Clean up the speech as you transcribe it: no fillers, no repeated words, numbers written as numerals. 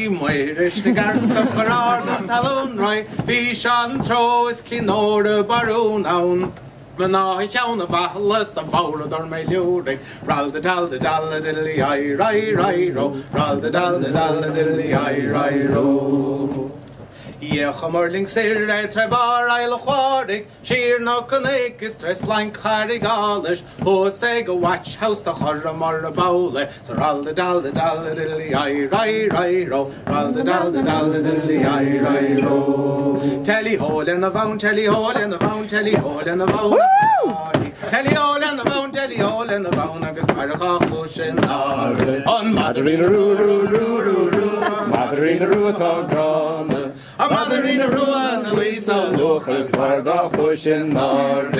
Moirish the garden of Garden Talon, right? Be Sean throw is Kinora Baroon down. When I count a ballast, the foul or my luring. Ral the dal the diddly I ro. Ral the dal the diddly I ro. Yeah, Merling Sir, I Trevar, I'll Quarrick, Sheer Knockanick is dress blank Harry Gallish, who say go watch house the Horram or a bowler, so Ral the dal the diddly I ro, Ral the dal the diddly I ro. Telly hole in the vown, telly hole in the vown, telly hole in the vown. Telly hole in the vown, telly hole in the vown, agus Marachach Bushin on Madarina Roo, Madarina Roo, a mother in a ruin, Elisa Lucas, Barda Pushin Nord.